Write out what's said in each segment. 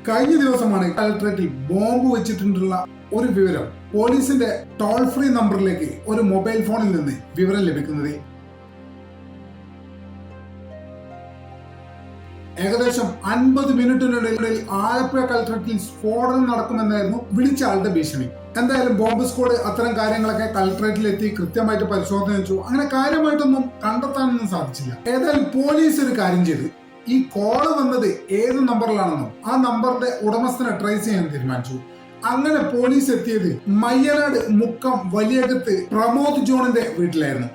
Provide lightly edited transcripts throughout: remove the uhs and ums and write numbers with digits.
കഴിഞ്ഞ ദിവസമാണ് കളക്ടറേറ്റിൽ ബോംബ് വെച്ചിട്ടുള്ള ഒരു വിവരം പോലീസിന്റെ ടോൾ ഫ്രീ നമ്പറിലേക്ക് ഒരു മൊബൈൽ ഫോണിൽ നിന്ന് വിവരം ലഭിക്കുന്നത്. ഏകദേശം 50 മിനിറ്റിനുള്ളിൽ ആലപ്പുഴ കളക്ടറേറ്റിൽ സ്ഫോടനം നടക്കുമെന്നായിരുന്നു വിളിച്ച ആളുടെ ഭീഷണി. എന്തായാലും ബോംബ് സ്ക്വാഡ് അത്തരം കാര്യങ്ങളൊക്കെ കളക്ടറേറ്റിൽ എത്തി കൃത്യമായിട്ട് പരിശോധന വെച്ചു. അങ്ങനെ കാര്യമായിട്ടൊന്നും കണ്ടെത്താനൊന്നും സാധിച്ചില്ല. ഏതായാലും പോലീസ് ഒരു കാര്യം ചെയ്ത് ഈ കോള് വന്നത് ഏത് നമ്പറിലാണെന്നും ആ നമ്പറിന്റെ ഉടമസ്ഥനെ ട്രേസ് ചെയ്യാൻ തീരുമാനിച്ചു. അങ്ങനെ പോലീസ് എത്തിയത് മയ്യനാട് മുക്കം വലിയകത്ത് പ്രമോദ് ജോണിന്റെ വീട്ടിലായിരുന്നു.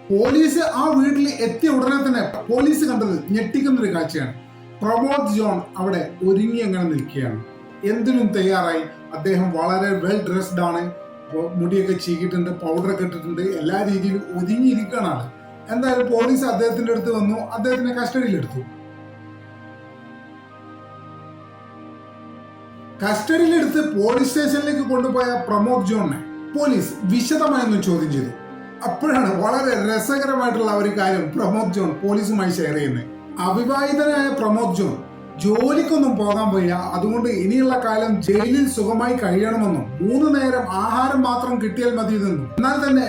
പോലീസ് ആ വീട്ടിൽ എത്തിയ ഉടനെ തന്നെ പോലീസ് കണ്ടത് ഞെട്ടിക്കുന്ന ഒരു കാഴ്ചയാണ്. പ്രമോദ് ജോൺ അവിടെ ഒരുങ്ങി അങ്ങനെ നിൽക്കുകയാണ്. എന്തിനും തയ്യാറായി. അദ്ദേഹം വളരെ വെൽ ഡ്രസ്ഡ് ആണ്. മുടിയൊക്കെ ചീകിയിട്ടുണ്ട്, പൗഡറൊക്കെ ഇട്ടിട്ടുണ്ട്, എല്ലാ രീതിയിലും ഒതുങ്ങിയിരിക്കുകയാണ് ആള്. എന്തായാലും പോലീസ് അദ്ദേഹത്തിന്റെ അടുത്ത് വന്നു, അദ്ദേഹത്തിനെ കസ്റ്റഡിയിലെടുത്തു. കസ്റ്റഡിയിലെടുത്ത് പോലീസ് സ്റ്റേഷനിലേക്ക് കൊണ്ടുപോയ പ്രമോദ് ജോണിനെ പോലീസ് വിശദമായൊന്ന് ചോദ്യം ചെയ്തു. അപ്പോഴാണ് വളരെ രസകരമായിട്ടുള്ള ഒരു കാര്യം പ്രമോദ് ജോൺ പോലീസുമായി ഷെയർ ചെയ്യുന്നത്. അവിവാഹിതനായ പ്രമോദ് ജോൺ ജോലിക്കൊന്നും പോകാൻ വയ്യ, അതുകൊണ്ട് ഇനിയുള്ള കാലം ജയിലിൽ സുഖമായി കഴിയണമെന്നും 3 നേരം ആഹാരം മാത്രം കിട്ടിയാൽ മതി എന്നും, എന്നാൽ തന്നെ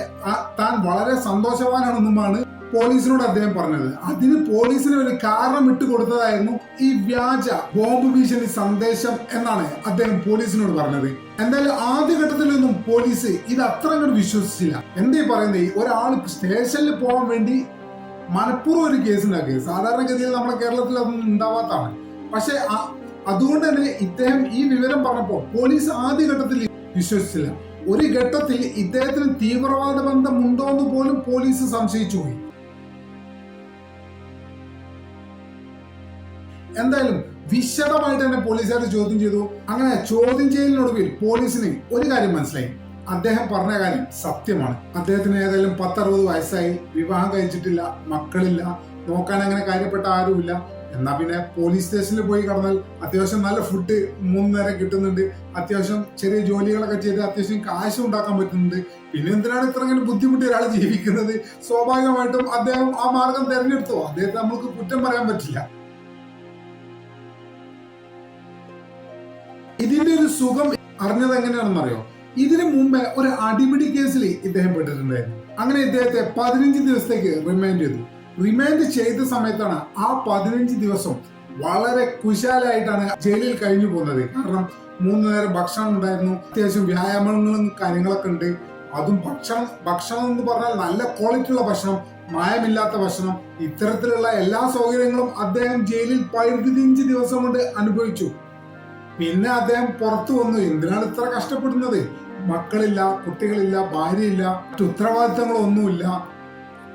താൻ വളരെ സന്തോഷവാനാണെന്നുമാണ് പോലീസിനോട് അദ്ദേഹം പറഞ്ഞത്. അതിന് പോലീസിന് ഒരു കാരണം ഇട്ട് കൊടുത്തതായിരുന്നു ഈ വ്യാജ ബോംബ് ഭീഷണി സന്ദേശം എന്നാണ് അദ്ദേഹം പോലീസിനോട് പറഞ്ഞത്. എന്തായാലും ആദ്യഘട്ടത്തിലൊന്നും പോലീസ് ഇത് അത്ര അങ്ങോട്ട് വിശ്വസിച്ചില്ല. എന്തേ പറയുന്നത്, ഒരാൾ സ്റ്റേഷനിൽ പോകാൻ വേണ്ടി മനഃപൂർവ്വം ഒരു കേസ് ഉണ്ടാക്കി. സാധാരണഗതിയിൽ നമ്മുടെ കേരളത്തിൽ അതൊന്നും ഉണ്ടാവാത്തതാണ്. പക്ഷെ അതുകൊണ്ട് തന്നെ ഇദ്ദേഹം ഈ വിവരം പറഞ്ഞപ്പോൾ പോലീസ് ആദ്യഘട്ടത്തിൽ വിശ്വസിച്ചില്ല. ഒരു ഘട്ടത്തിൽ ഇദ്ദേഹത്തിന് തീവ്രവാദ ബന്ധമുണ്ടോ എന്ന് പോലും പോലീസ് സംശയിച്ചു പോയി. എന്തായാലും വിശദമായിട്ട് തന്നെ പോലീസുകാർ ചോദ്യം ചെയ്തു. അങ്ങനെ ചോദ്യം ചെയ്യലിനൊടുവിൽ പോലീസിന് ഒരു കാര്യം മനസ്സിലായി. അദ്ദേഹം പറഞ്ഞ കാര്യം സത്യമാണ്. അദ്ദേഹത്തിന് ഏതായാലും 10-60 വയസ്സായി, വിവാഹം കഴിച്ചിട്ടില്ല, മക്കളില്ല, നോക്കാൻ അങ്ങനെ കാര്യപ്പെട്ട ആരുമില്ല. എന്നാ പിന്നെ പോലീസ് സ്റ്റേഷനിൽ പോയി കടന്നാൽ അത്യാവശ്യം നല്ല ഫുഡ് 3 നേരം കിട്ടുന്നുണ്ട്, അത്യാവശ്യം ചെറിയ ജോലികളൊക്കെ ചെയ്ത് അത്യാവശ്യം കാശ് ഉണ്ടാക്കാൻ പറ്റുന്നുണ്ട്. പിന്നെ എന്തിനാണ് ഇത്ര ഇങ്ങനെ ബുദ്ധിമുട്ടി ഒരാൾ ജീവിക്കുന്നത്? സ്വാഭാവികമായിട്ടും അദ്ദേഹം ആ മാർഗം തെരഞ്ഞെടുത്തു. അദ്ദേഹത്തെ നമുക്ക് കുറ്റം പറയാൻ പറ്റില്ല. ഇതിന്റെ ഒരു സുഖം അറിഞ്ഞത് എങ്ങനെയാണെന്നറിയോ? ഇതിനു മുമ്പേ ഒരു അടിപിടി കേസിൽ ഇദ്ദേഹം പെട്ടിട്ടുണ്ടായിരുന്നു. അങ്ങനെ ഇദ്ദേഹത്തെ 15 ദിവസത്തേക്ക് റിമാൻഡ് ചെയ്തു. റിമാൻഡ് ചെയ്ത സമയത്താണ് ആ 15 ദിവസം വളരെ കുശാലായിട്ടാണ് ജയിലിൽ കഴിഞ്ഞു പോകുന്നത്. കാരണം 3 നേരം ഭക്ഷണം ഉണ്ടായിരുന്നു, അത്യാവശ്യം വ്യായാമങ്ങളും കാര്യങ്ങളൊക്കെ ഉണ്ട്. അതും ഭക്ഷണം എന്ന് പറഞ്ഞാൽ നല്ല ക്വാളിറ്റി ഉള്ള ഭക്ഷണം, മായമില്ലാത്ത ഭക്ഷണം, ഇത്തരത്തിലുള്ള എല്ലാ സൗകര്യങ്ങളും അദ്ദേഹം ജയിലിൽ 15 ദിവസം കൊണ്ട് അനുഭവിച്ചു. പിന്നെ അദ്ദേഹം പുറത്തു വന്നു. എന്തിനാണ് ഇത്ര കഷ്ടപ്പെടുന്നത്? മക്കളില്ല, കുട്ടികളില്ല, ഭാര്യയില്ല, മറ്റു ഉത്തരവാദിത്തങ്ങളൊന്നുമില്ല.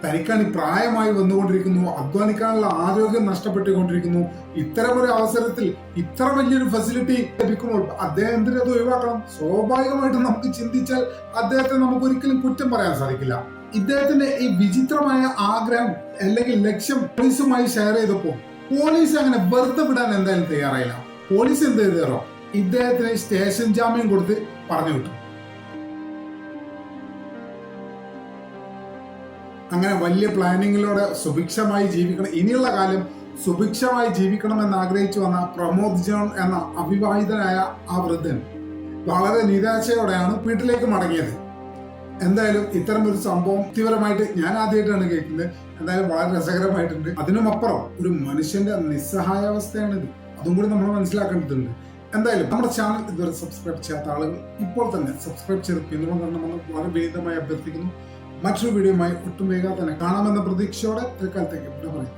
തനിക്കാണ് പ്രായമായി വന്നുകൊണ്ടിരിക്കുന്നു, അധ്വാനിക്കാനുള്ള ആരോഗ്യം നഷ്ടപ്പെട്ടുകൊണ്ടിരിക്കുന്നു. ഇത്തരമൊരു അവസരത്തിൽ ഇത്ര വലിയൊരു ഫെസിലിറ്റി ലഭിക്കുമ്പോൾ അദ്ദേഹം എന്തിനത് ഒഴിവാക്കണം? സ്വാഭാവികമായിട്ടും നമുക്ക് ചിന്തിച്ചാൽ അദ്ദേഹത്തെ നമുക്ക് ഒരിക്കലും കുറ്റം പറയാൻ സാധിക്കില്ല. ഇദ്ദേഹത്തിന്റെ ഈ വിചിത്രമായ ആഗ്രഹം അല്ലെങ്കിൽ ലക്ഷ്യം പോലീസുമായി ഷെയർ ചെയ്തപ്പോൾ പോലീസ് അങ്ങനെ വെറുതെ വിടാൻ എന്തായാലും തയ്യാറായില്ല. പോലീസ് എന്ത് ചെയ്തോ, ഇദ്ദേഹത്തിന് സ്റ്റേഷൻ ജാമ്യം കൊടുത്ത് പറഞ്ഞു വിട്ടു. അങ്ങനെ വലിയ പ്ലാനിങ്ങിലൂടെ സുഭിക്ഷമായി ജീവിക്കണം, ഇനിയുള്ള കാലം സുഭിക്ഷമായി ജീവിക്കണമെന്ന് ആഗ്രഹിച്ചു വന്ന പ്രമോദ് ജോൺ എന്ന അവിവാഹിതനായ ആ വൃദ്ധൻ വളരെ നിരാശയോടെയാണ് വീട്ടിലേക്ക് മടങ്ങിയത്. എന്തായാലും ഇത്തരം ഒരു സംഭവം വ്യക്തിപരമായിട്ട് ഞാൻ ആദ്യമായിട്ടാണ് കേൾക്കുന്നത്. എന്തായാലും വളരെ രസകരമായിട്ടുണ്ട്. അതിനുമപ്പുറം ഒരു മനുഷ്യന്റെ നിസ്സഹായാവസ്ഥയാണിത്, അതും കൂടി നമ്മൾ മനസ്സിലാക്കേണ്ടതുണ്ട്. എന്തായാലും നമ്മുടെ ചാനൽ ഇതുവരെ സബ്സ്ക്രൈബ് ചെയ്യാത്ത ആളുകൾ ഇപ്പോൾ തന്നെ സബ്സ്ക്രൈബ് ചെയ്ത് പിന്തുണ വളരെ വിനീതമായി അഭ്യർത്ഥിക്കുന്നു. മറ്റൊരു വീഡിയോയുമായി ഒട്ടും വേഗം തന്നെ കാണാമെന്ന പ്രതീക്ഷയോടെ തൽക്കാലത്തേക്ക് പറയും.